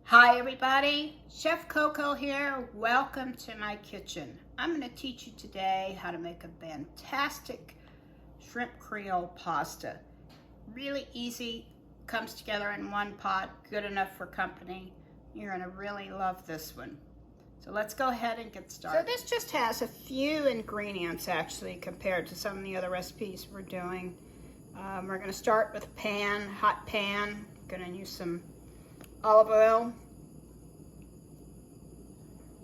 Hi everybody, Chef Coco here. Welcome to my kitchen. I'm going to teach you today how to make a fantastic shrimp creole pasta. Really easy, comes together in one pot, good enough for company. You're going to really love this one. So let's go ahead and get started. So this just has a few ingredients actually compared to some of the other recipes we're doing. We're going to start with a pan, hot pan. Going to use some olive oil,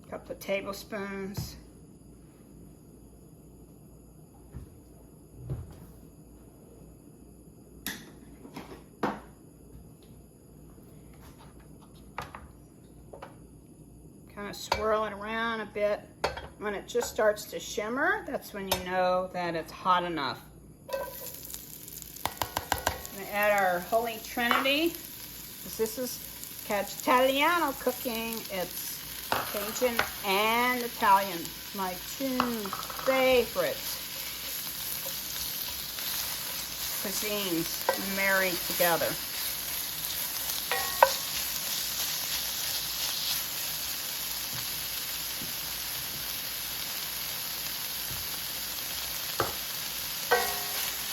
a couple of tablespoons, kind of swirl it around a bit. When it just starts to shimmer, that's when you know that it's hot enough. I'm going to add our Holy Trinity. This is Italiano cooking. It's Cajun and Italian, my two favorite cuisines married together.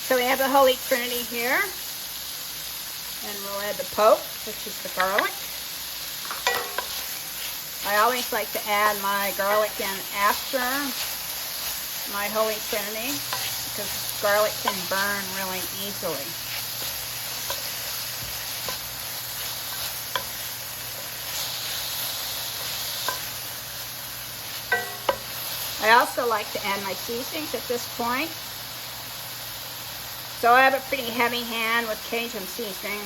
So we have the Holy Trinity here, and we'll add the poke, which is the garlic. I always like to add my garlic in after my Holy Trinity because garlic can burn really easily. I also like to add my seasonings at this point. So I have a pretty heavy hand with Cajun seasoning.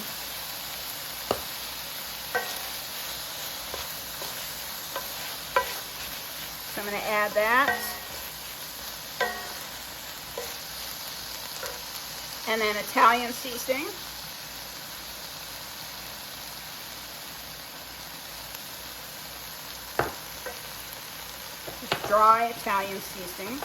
So I'm going to add that. And then Italian seasoning. Just dry Italian seasoning.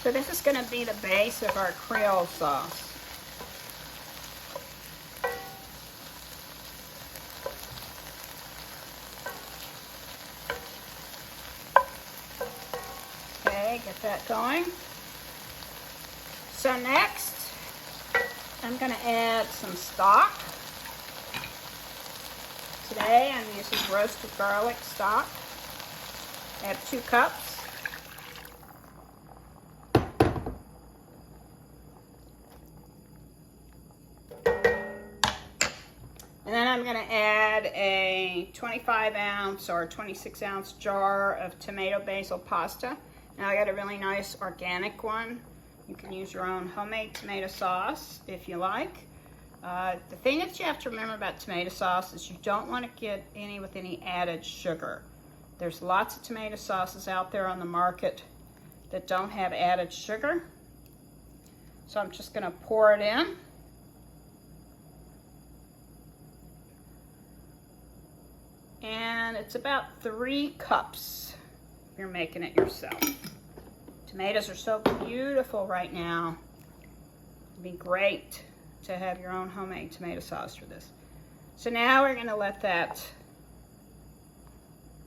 So this is going to be the base of our Creole sauce. Okay, get that going. So next, I'm going to add some stock. Today I'm using roasted garlic stock. I have 2 cups. And then I'm going to add a 25-ounce or 26-ounce jar of tomato basil pasta. Now I got a really nice organic one. You can use your own homemade tomato sauce if you like. The thing that you have to remember about tomato sauce is you don't want to get any with any added sugar. There's lots of tomato sauces out there on the market that don't have added sugar. So I'm just going to pour it in. And it's about 3 cups if you're making it yourself. Tomatoes are so beautiful right now. It'd be great to have your own homemade tomato sauce for this. So now we're going to let that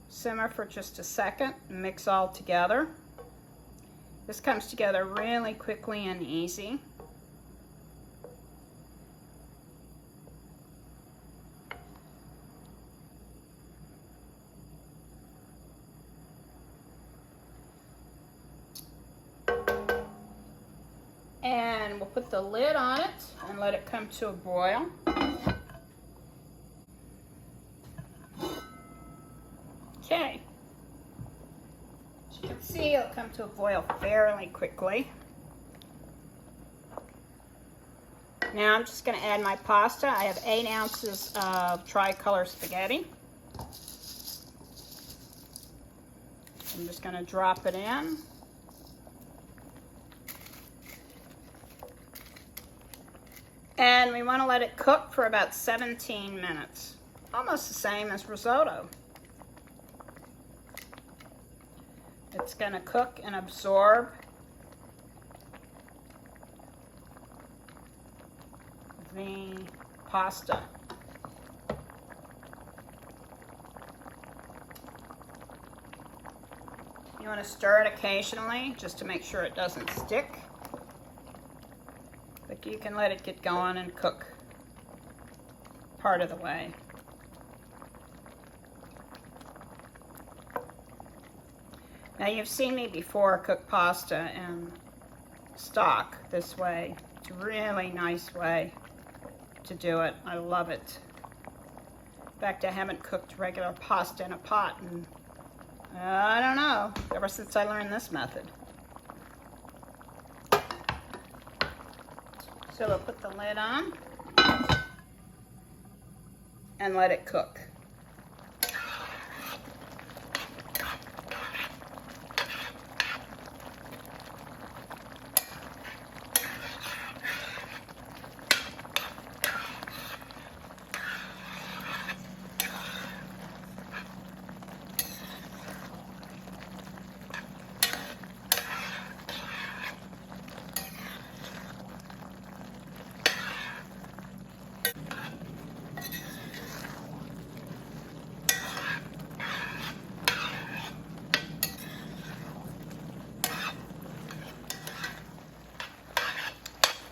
simmer for just a second and mix all together. This comes together really quickly and easy. And we'll put the lid on it and let it come to a boil. Okay. As you can see, it'll come to a boil fairly quickly. Now I'm just going to add my pasta. I have 8 ounces of tricolor spaghetti. I'm just going to drop it in. And we want to let it cook for about 17 minutes. Almost the same as risotto. It's going to cook and absorb the pasta. You want to stir it occasionally just to make sure it doesn't stick. But you can let it get going and cook part of the way. Now you've seen me before cook pasta in stock this way. It's a really nice way to do it. I love it. In fact, I haven't cooked regular pasta in a pot in, I don't know, ever since I learned this method. So we'll put the lid on and let it cook.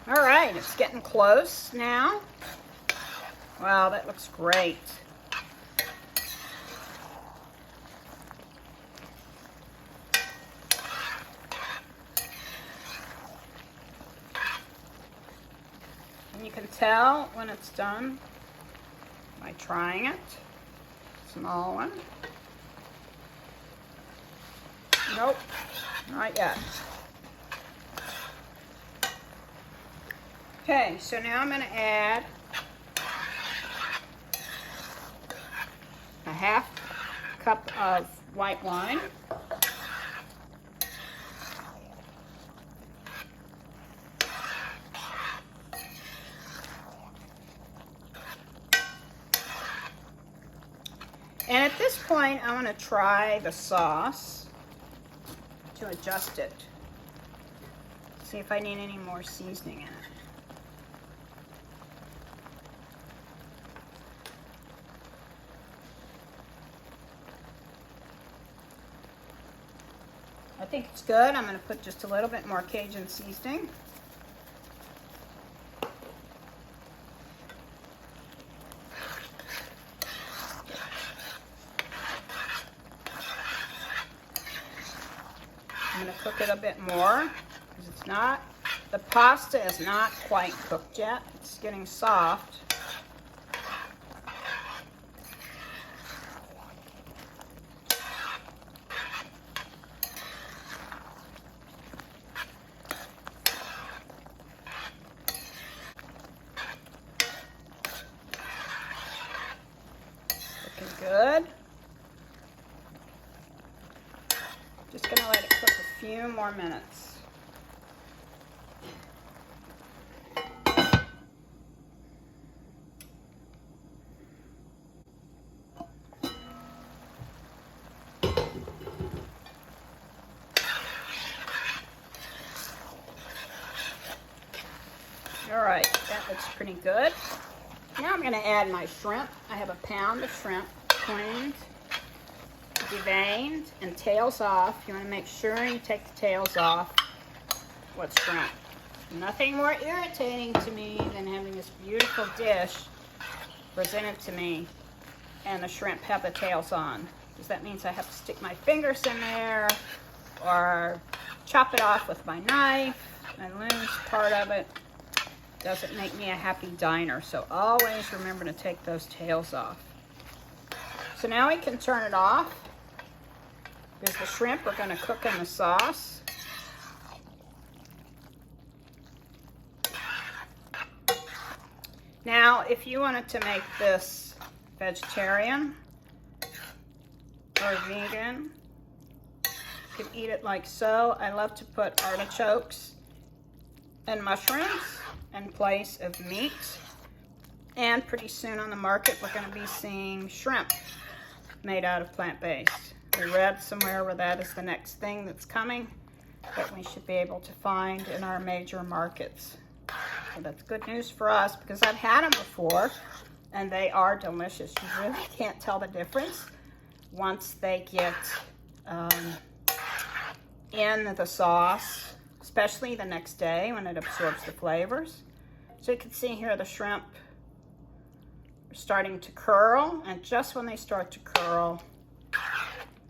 All right, it's getting close now. Wow, that looks great. And you can tell when it's done by trying it. Small one. Nope, not yet. Okay, so now I'm going to add a half cup of white wine. And at this point, I want to try the sauce to adjust it. See if I need any more seasoning in it. I think it's good. I'm going to put just a little bit more Cajun seasoning. I'm going to cook it a bit more because it's not, the pasta is not quite cooked yet. It's getting soft. Good. Just going to let it cook a few more minutes. All right, that looks pretty good. Now I'm going to add my shrimp. I have a pound of shrimp, cleaned, deveined, and tails off. You want to make sure you take the tails off with shrimp. Nothing more irritating to me than having this beautiful dish presented to me and the shrimp have the tails on, because that means I have to stick my fingers in there or chop it off with my knife and lose part of it. Doesn't make me a happy diner, so always remember to take those tails off. So now we can turn it off because the shrimp are going to cook in the sauce. Now, if you wanted to make this vegetarian or vegan, you could eat it like so. I love to put artichokes and mushrooms in place of meat. And pretty soon on the market, we're going to be seeing shrimp made out of plant-based. I read somewhere where that is the next thing that's coming that we should be able to find in our major markets. So that's good news for us because I've had them before and they are delicious. You really can't tell the difference once they get in the sauce, especially the next day when it absorbs the flavors. So you can see here the shrimp are starting to curl, and just when they start to curl,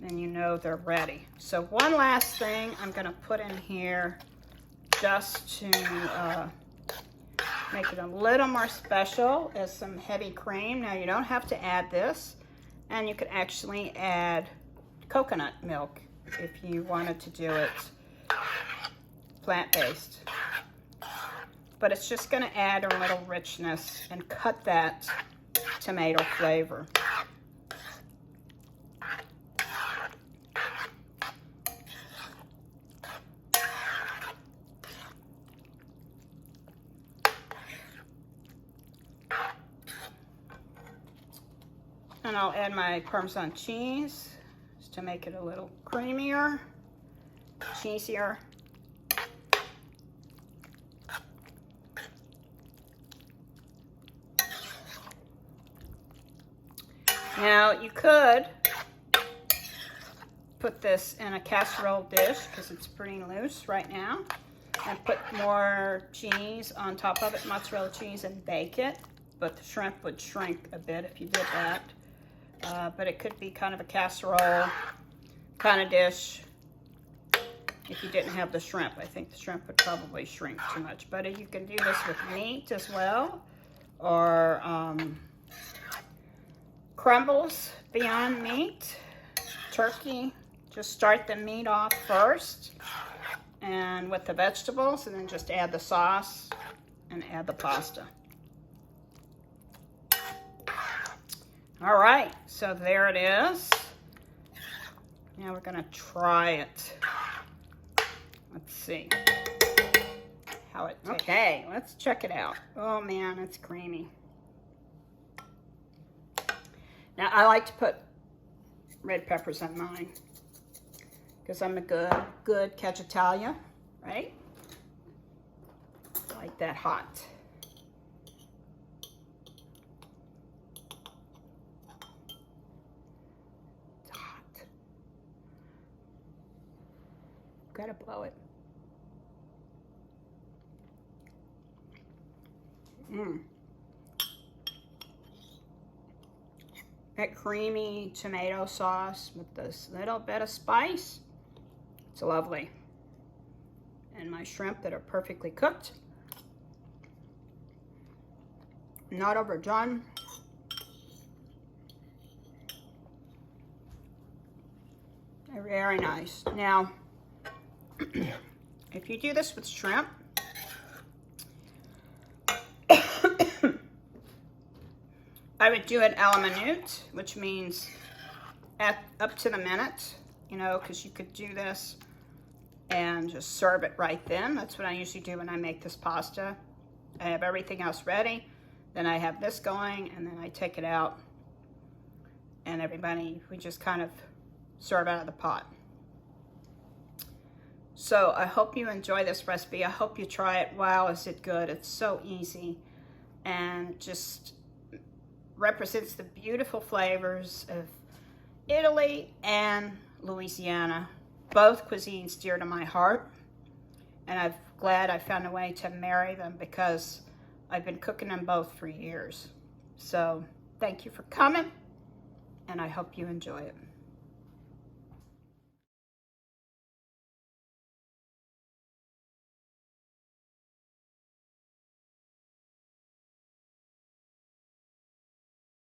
then you know they're ready. So one last thing I'm gonna put in here just to make it a little more special is some heavy cream. Now you don't have to add this, and you could actually add coconut milk if you wanted to do it plant-based. But it's just gonna add a little richness and cut that tomato flavor. And I'll add my Parmesan cheese just to make it a little creamier, cheesier. Now you could put this in a casserole dish because it's pretty loose right now, and put more cheese on top of it, mozzarella cheese, and bake it. But the shrimp would shrink a bit if you did that. But it could be kind of a casserole kind of dish if you didn't have the shrimp. I think the shrimp would probably shrink too much. But you can do this with meat as well, or crumbles beyond meat, turkey. Just start the meat off first and with the vegetables, and then just add the sauce and add the pasta. All right, so there it is. Now we're gonna try it. Let's see how it tastes. Okay, let's check it out. Oh man, it's creamy. Now I like to put red peppers on mine because I'm a good cajun, right? I like that hot. Gotta blow it. That creamy tomato sauce with this little bit of spice, it's lovely. And my shrimp that are perfectly cooked, not overdone. They're very nice. Now, if you do this with shrimp, I would do it a la minute, which means up to the minute, you know, because you could do this and just serve it right then. That's what I usually do when I make this pasta. I have everything else ready, then I have this going, and then I take it out, and we just kind of serve out of the pot. So I hope you enjoy this recipe. I hope you try it. Wow, is it good. It's so easy and just represents the beautiful flavors of Italy and Louisiana. Both cuisines dear to my heart. And I'm glad I found a way to marry them because I've been cooking them both for years. So thank you for coming, and I hope you enjoy it.